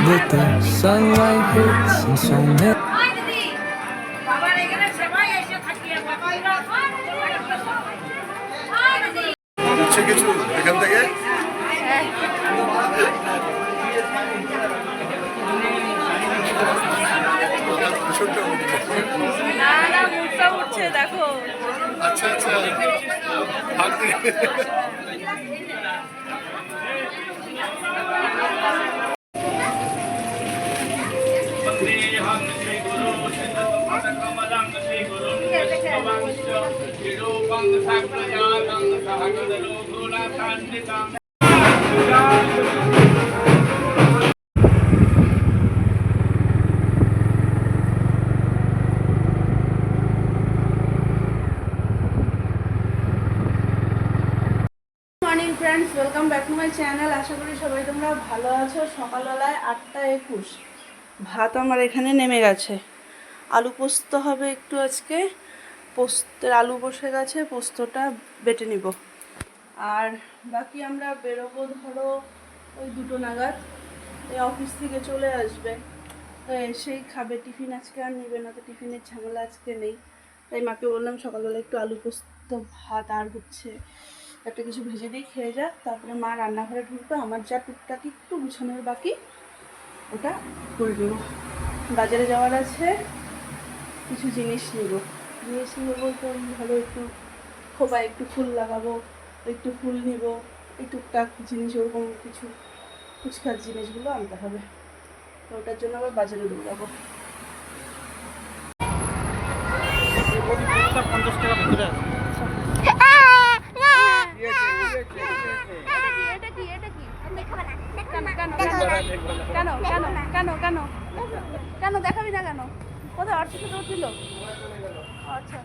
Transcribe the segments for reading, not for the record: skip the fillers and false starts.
that the sunlight hits and so many. কিছু এখান থেকে দেখো আচ্ছা আচ্ছা morning friends, welcome back to my channel. আশা করি সবাই তোমরা ভালো আছো। সকালবেলায় 8:21 ভাত আমার এখানে নেমে গেছে। আলু পোস্ত হবে একটু আজকে। পোস্তের আলু বসে গেছে, পোস্তটা বেটে নিব। আর বাকি আমরা বেরোবো ধরো ওই 2টো নাগাদ। এই অফিস থেকে চলে আসবে, তো এসেই খাবে। টিফিন আজকে আর নেবে না, তো টিফিনের ঝামেলা আজকে নেই। তাই মাকে বললাম সকালবেলা একটু আলু পোস্ত ভাত আর হচ্ছে একটা কিছু ভেজে দিয়ে খেয়ে যাক, তারপরে মা রান্নাঘরে ঢুকবে। আমার যা টুকটাক একটু গুছানোর বাকি, ওটা করে দেব। বাজারে যাওয়ার আছে, কিছু জিনিস নেব বলতে ভালো একটু খোপা, একটু ফুল লাগাবো, একটু ফুল নেব, এই টুকটাক জিনিস ওরকম কিছু ফুচকার জিনিসগুলো আনতে হবে। তো ওটার জন্য আবার বাজারে দৌড়াবো। 50 টাকা ভিতরে আছে। কেন দেখাবি না কেন? কোথায় অর্থ ছিল? আচ্ছা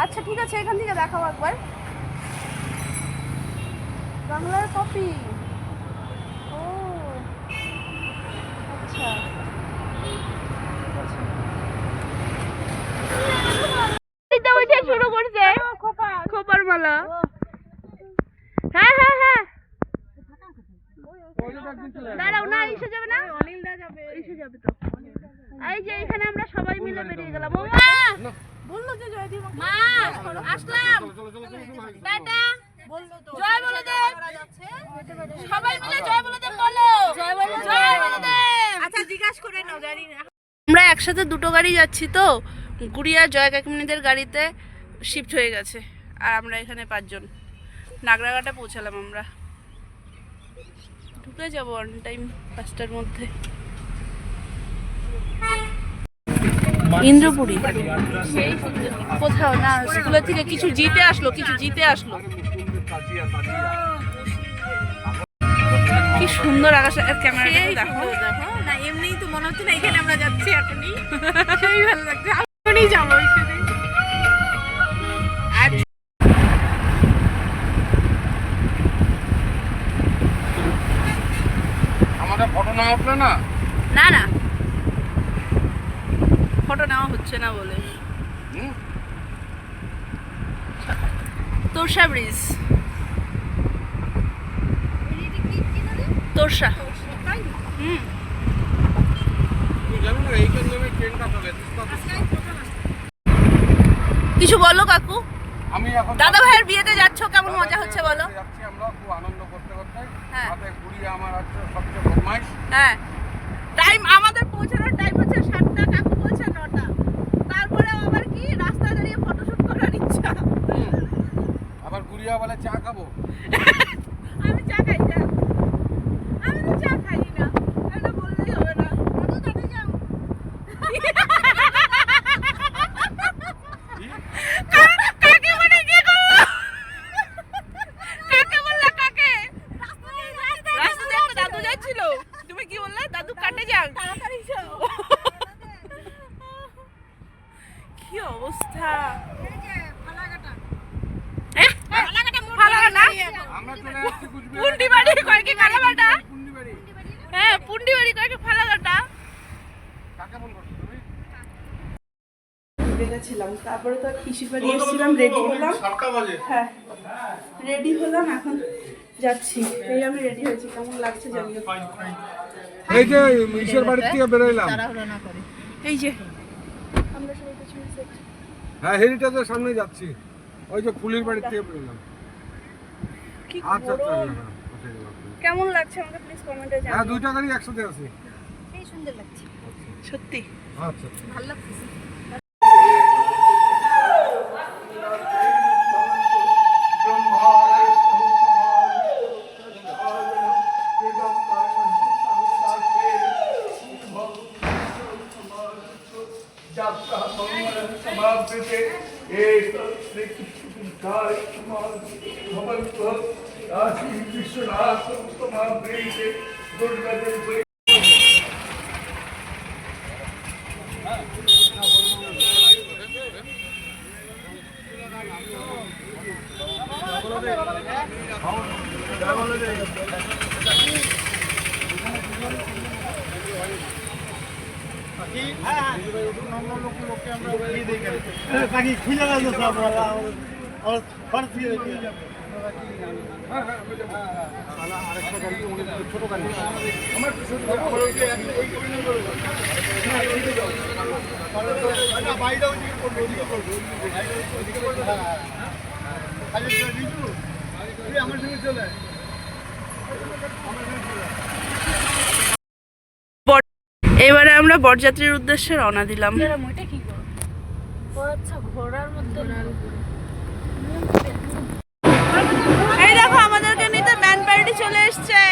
আচ্ছা ঠিক আছে, এখান থেকে দেখাও একবার। বাংলার কপি। ও আচ্ছা, শুরু করছে খোপার মালা। হ্যাঁ হ্যাঁ হ্যাঁ, দাঁড়াও না, এসে যাবে না? অনিলদা যাবে, এসে যাবে তো। এই যে এখানে আমরা সবাই মিলে বেরিয়ে গেলাম। ও মা বললো যে জয় দিব, মা আসলাম, টাটা বললো তো, জয় বলে দে, সবাই মিলে জয় বলে দে, বলো জয় বলে দে। আচ্ছা জিজ্ঞাসা করে নাও, জানি না। আমরা একসাথে 2টো গাড়ি যাচ্ছি, তো গুড়িয়া জয় কাকিমণিদের গাড়িতে শিফট হয়ে গেছে। আর আমরা এখানে 5 জন নাগরাঘাটে পৌঁছালাম। আমরা ঢুকে যাবো অন টাইম 5টার মধ্যে। ইন্দ্রপুরী কোথাও না, স্কুলের থেকে কিছু জিতে আসলো। কি সুন্দর আকাশের ক্যামেরাটা দেখো না, এমনিই তো মনে হচ্ছে না এখানে আমরা যাচ্ছি এখনই। সেই ভালো লাগছে, এখনই যাবো এখানে। আমাদের ফটো না উঠলো না, না না ফটো নেওয়া হচ্ছে না বলে। তোরসা ব্রিজ, তোরসা। কিছু বলো কাকু। আমি এখন দাদা ভাইয়ের বিয়েতে যাচ্ছ, কেমন মজা হচ্ছে বলো? যাচ্ছি আমরা খুব আনন্দ করতে করতে। হ্যাঁ। সাথে গুড়িয়া আমার আছে সবচেয়ে বদমাইশ। হ্যাঁ, টাইম আমাদের পৌঁছানোর টাইম হচ্ছে 7টা, কাকু বলছে 9টা। তারপরে আবার কি রাস্তায় দাঁড়িয়ে ফটোশুট করার ইচ্ছা। আবার গুড়িয়া বলে চা খাবো। আমি চা খাই না, আমি তো চা খাই না, এটা বললেই হবে না। কাকে মানে কি করলো? কাকে বললা? কাকে? রাস্তাতে একটা দাদু যাচ্ছিল, তুমি কি বললে? দাদু কাটে যাক, তাড়াতাড়ি যাও। কি অবস্থা! পুন্ডিবাড়ি কয় কি কালাবাটা? হ্যাঁ পুন্ডিবাড়ি কয় কি ফালাকাটা? গেছিলাম, তারপরে তো পিসির বাড়ি এসেছিলাম, রেডি হলাম। হ্যাঁ রেডি হলাম, এখন যাচ্ছি। এই আমি রেডি হয়েছি, কেমন লাগছে জানিও। এই যে ইসের বাড়ির থেকে বেরোইলাম। এই যে আমরা সবাই পেছনে সেট। হ্যাঁ, হেরিটেজের সামনে যাচ্ছি। ওই যে ফুলির বাড়ির থেকে বেরোলাম। কি আচ্ছা আচ্ছা, গরম। হ্যাঁ, হ্যাঁ। কেমন লাগছে আমাকে প্লিজ কমেন্টে হ্যাঁ, জানাও। দুইটা গাড়ি একসাথে আছে। সেই সুন্দর লাগছে, সত্যি আচ্ছা। ভালো লাগছে। এবারে আমরা বরযাত্রীর উদ্দেশ্যে রওনা দিলাম। ওইটা কি গো? ও আচ্ছা, ঘোড়ার মধ্যে। এই দেখো আমাদেরকে নিতে ব্যান্ড পার্টি চলে এসেছে।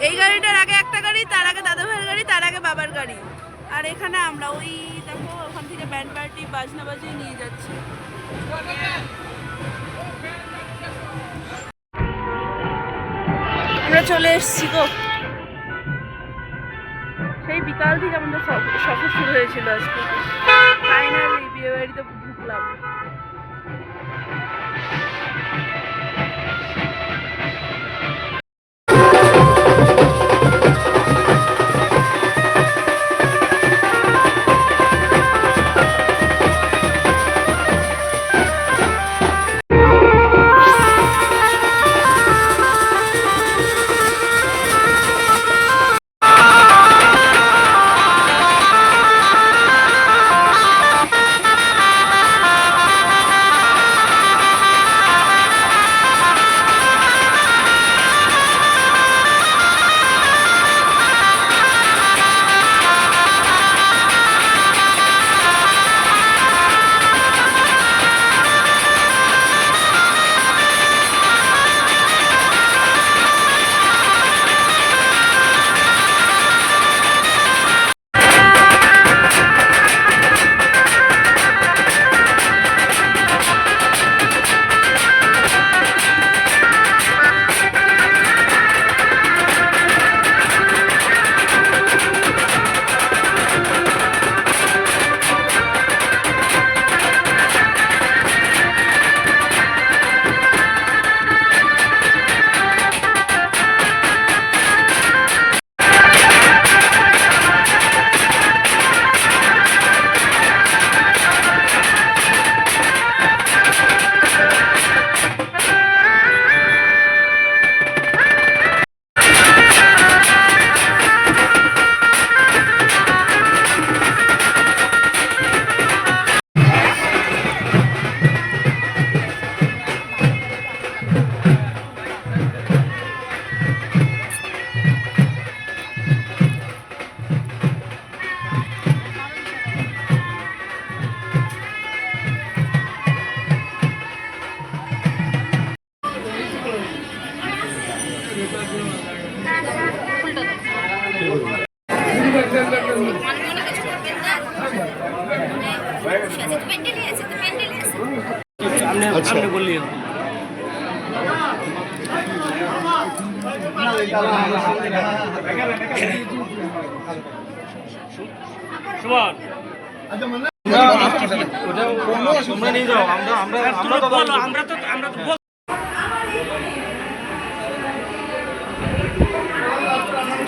এই গাড়িটার আগে একটা গাড়ি, তার আগে দাদা ভাইয়ের গাড়ি, তার আগে বাবার গাড়ি, আর এখানে আমরা ওই দেখো ওখান থেকে ব্যান্ড পার্টি বাজনা বাজিয়ে নিয়ে যাচ্ছে। আমরা চলে এসেছি গো। সেই বিকাল থেকে আমাদের সফর শুরু হয়েছিল আজকে। ফাইনালি বিয়ে বাড়িতে ঢুকলাম।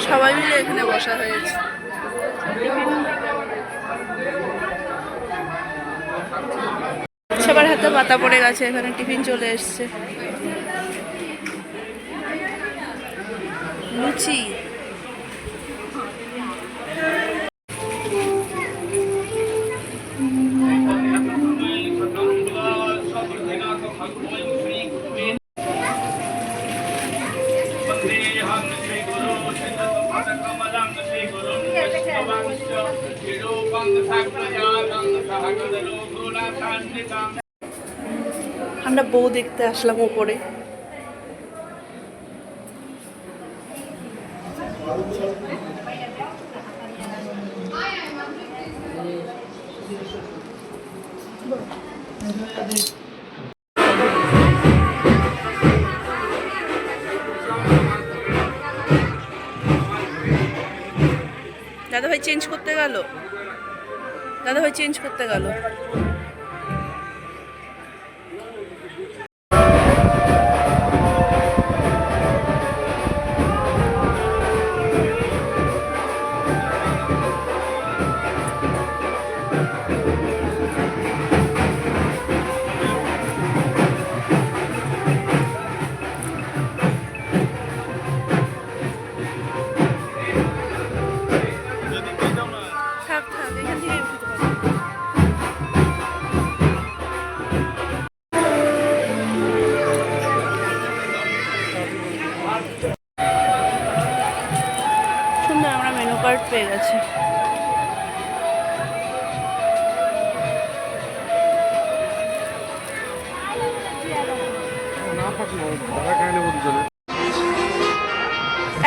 সবাই মিলে এখানে বসা হয়েছে। সবার হাতে পাতা পড়ে গেছে, এখানে টিফিন চলে এসছে। লুচি, আমরা বউ দেখতে আসলাম উপরে। দাদা ভাই চেঞ্জ করতে গেল, দাদা ভাই চেঞ্জ করতে গেল। থাক থাক, এখান থেকে উঠতে পারবো। সুন্দর, আমরা মেনু কার্ড পেয়ে গেছি।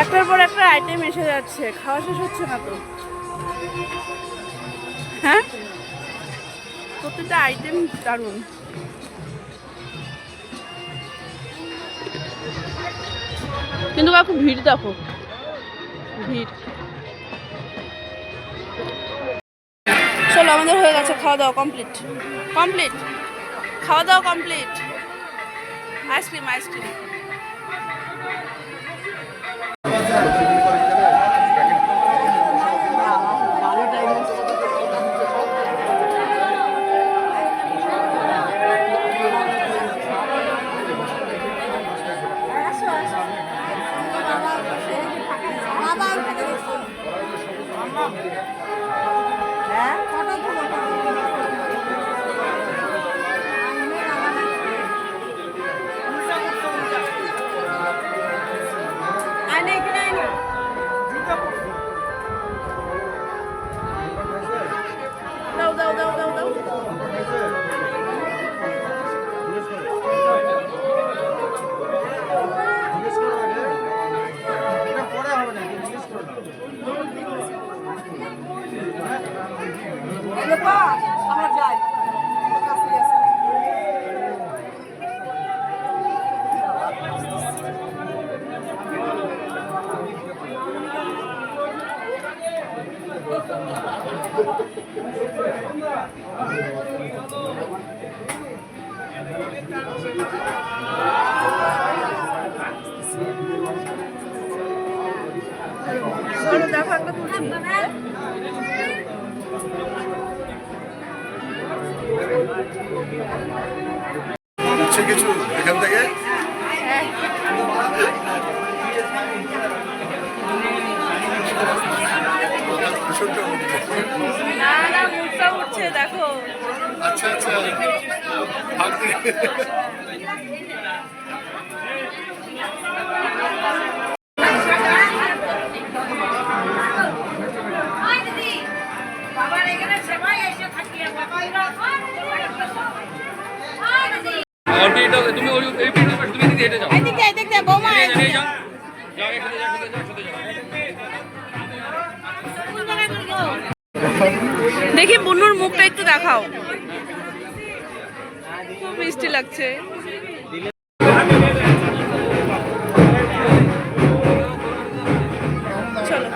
একটার পর একটা আইটেম এসে যাচ্ছে, খাওয়া শেষ হচ্ছে না তো। হ্যাঁ, প্রত্যেকটা আইটেম দারুণ। কিন্তু কাকু ভিড় দেখো, ভিড়। চলো, আমাদের হয়ে গেছে খাওয়া দাওয়া কমপ্লিট, কমপ্লিট খাওয়া দাওয়া কমপ্লিট। Ice cream, ice cream. দাও দাও দাও দাও দাও। আমরা যাই। চলো দেখো, একটা তুলছি। কিছু এখান থেকে না না, মুখটা উঠছে দেখো। আচ্ছা আচ্ছা, তুমি হেঁটে যাও, দেখি বুনুর মুখটা একটু দেখাও, খুব মিষ্টি লাগছে। চলো,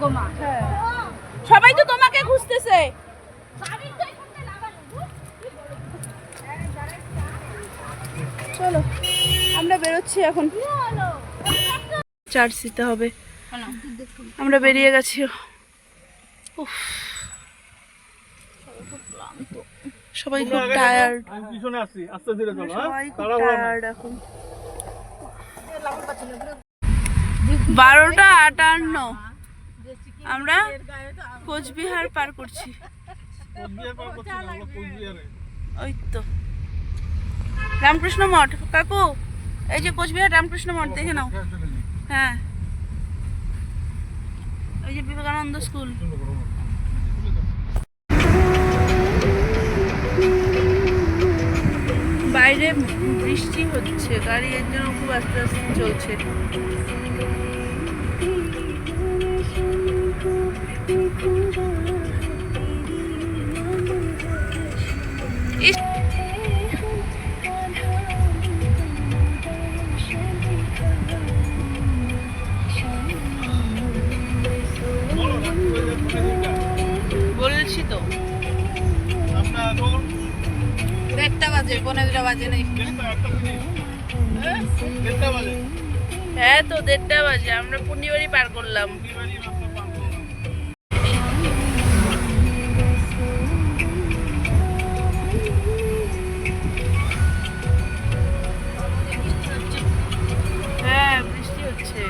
গো মা। সবাই তো তোমাকে খুঁজতেছে। চলো আমরা বেরোচ্ছি এখন, চার্জ দিতে হবে। আমরা বেরিয়ে গেছি। উফ, সবাই খুব টায়ার্ড, সবাই খুব টায়ার্ড এখন। 12:58 আমরা কোচবিহার পার করছি। ওই তো রামকৃষ্ণ মঠ। কাকু এই যে কোচবিহার রামকৃষ্ণ মঠ দেখে নাও। হ্যাঁ ওই যে বিবেকানন্দ স্কুল। বাইরে বৃষ্টি হচ্ছে, গাড়ি এর জন্য খুব আস্তে আস্তে চলছে। বলছি তো 1টা বাজে, 1:15 বাজে নাই। হ্যাঁ তো 1:30 বাজে, আমরা পূর্ণিবাড়ি পার করলাম। হ্যাঁ বৃষ্টি হচ্ছে।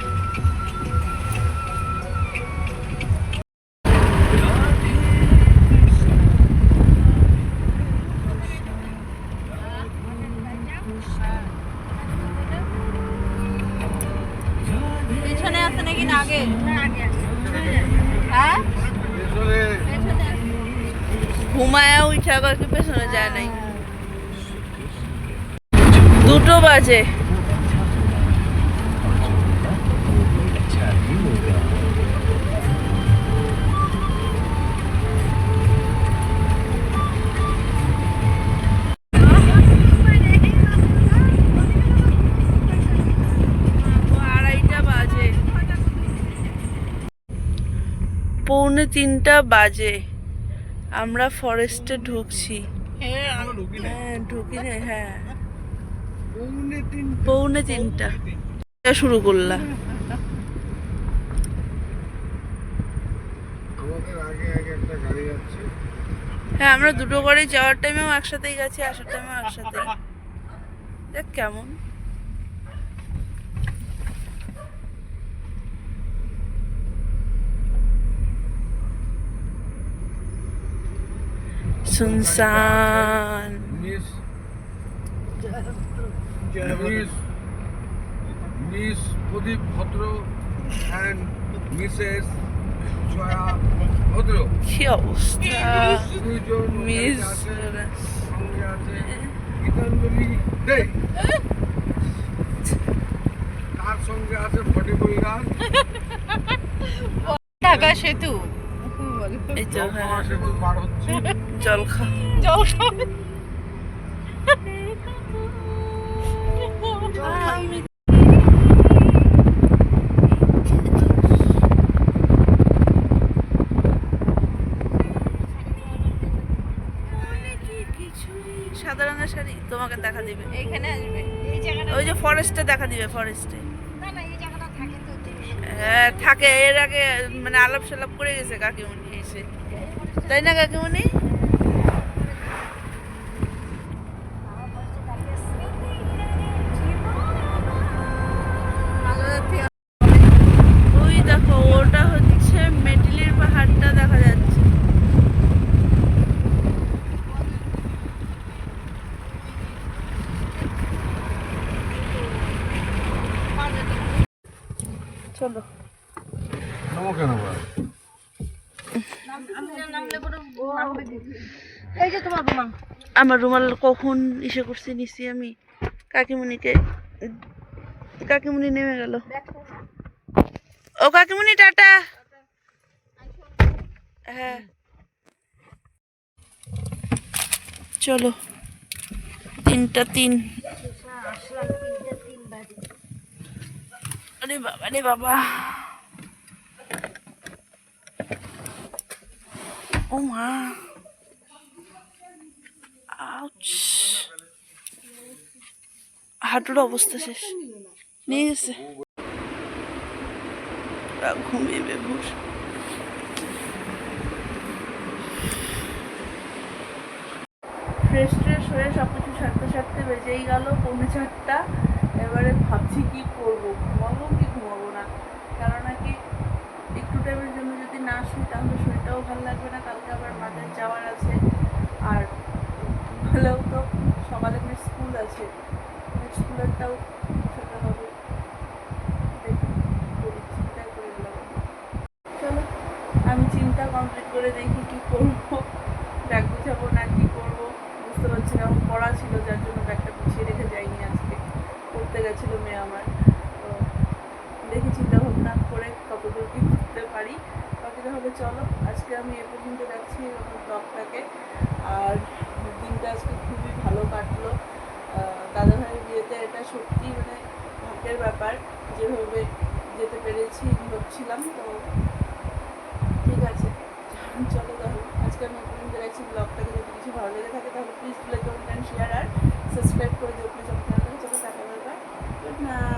পেছনে আছে নাকি না আগে? হ্যাঁ ঘুমায়া উঠা কি পেছনে যায় নাই। 2টো বাজে। পৌনে 3টা বাজে, আমরা ফরেস্টে ঢুকছি। হ্যাঁ ঢুকি রে। হ্যাঁ পৌনে 3টা শুরু করলাম। হ্যাঁ আমরা 2টো গাড়ি, যাওয়ার টাইমেও একসাথেই গেছি, আসার টাইমেও একসাথে। দেখ কেমন सुनसान। মিস প্রদীপ ভদ্র অ্যান্ড মিসেস জয়া ভদ্র কি অবস্থা। দুইজন মিস সঙ্গে আছে গীতাঞ্জলি দে, তার সঙ্গে আছে ফটিকুল গান, ঢাকা সেতু। এই তো হ্যাঁ সেতু পার হচ্ছে। জল খা। সাদা রঙের শাড়ি তোমাকে দেখা দিবে, এইখানে আসবে এই জায়গাটা। ওই যে ফরেস্টে দেখা দিবে, ফরেস্টে। না না এই জায়গাটা থাকে তো। হ্যাঁ থাকে, এর আগে মানে আলাপ সালাপ করে গেছে কাকিমণি এসে, তাই না কাকিমণি? ওই দেখো ওটা হচ্ছে মেটিলির পাহাড়টা দেখা যাচ্ছে। চলো এই যে তোমার রুমাল। আমার রুমাল কখন ইসে করছি, নিছি আমি। কাকিমণিকে, কাকিমণি নেমে গেল। ও কাকিমণি টাটা। হ্যাঁ চলো। 3টা 3। আরে বাবা রে বাবা। ও মা, আউচ, হাঁটুর অবস্থা শেষ, নিয়ে গেছে, ঘুমিয়ে বেঘুষ। ফ্রেশ ট্রেশ হয়ে সব কিছু সারতে সারতে বেজেই গেল 4:45। এবারে ভাবছি কি করবো, ঘুমাবো কি ঘুমাবো না, কারণ নাকি একটু টাইমের জন্য যদি না শুই তাহলে শরীরটাও ভালো লাগবে না, কালকে আবার মাঠে যাওয়ার আছে। আর হলেও তো সকালে আমার স্কুল আছে, স্কুলেরটাও সেটা হবে, দেখি করি, চিন্তাই করে গেলাম। চলো আমি চিন্তা কমপ্লিট করে দেখি কি করবো, ব্যাগ গুছাবো না কি করবো বুঝতে পারছি না। আমার পড়া ছিল যার জন্য ব্যাগটা গুছিয়ে রেখে যাইনি, আজকে পড়তে গেছিলো মেয়ে আমার। তো দেখি চিন্তা ভাবনা করে কতদূর কি করতে পারি। বাকি তাহলে চলো আজকে আমি এ পর্যন্ত যাচ্ছি আমার ব্লগটাকে। আর দিনটা আজকে খুবই ভালো কাটলো দাদাভাইয়ের বিয়েতে, এটা সত্যি মানে ভাগ্যের ব্যাপার, যেভাবে যেতে পেরেছি ভাবছিলাম। তো ঠিক আছে, চলো তাহলে আজকে আমি এ পর্যন্ত যাচ্ছি ব্লগটাকে। যদি কিছু ভালো লেগে থাকে তাহলে প্লিজ লাইক কমেন্ট শেয়ার আর সাবস্ক্রাইব করে দিও প্লিজ আমার চ্যানেলটাকে। চলো tata, bye bye, good night.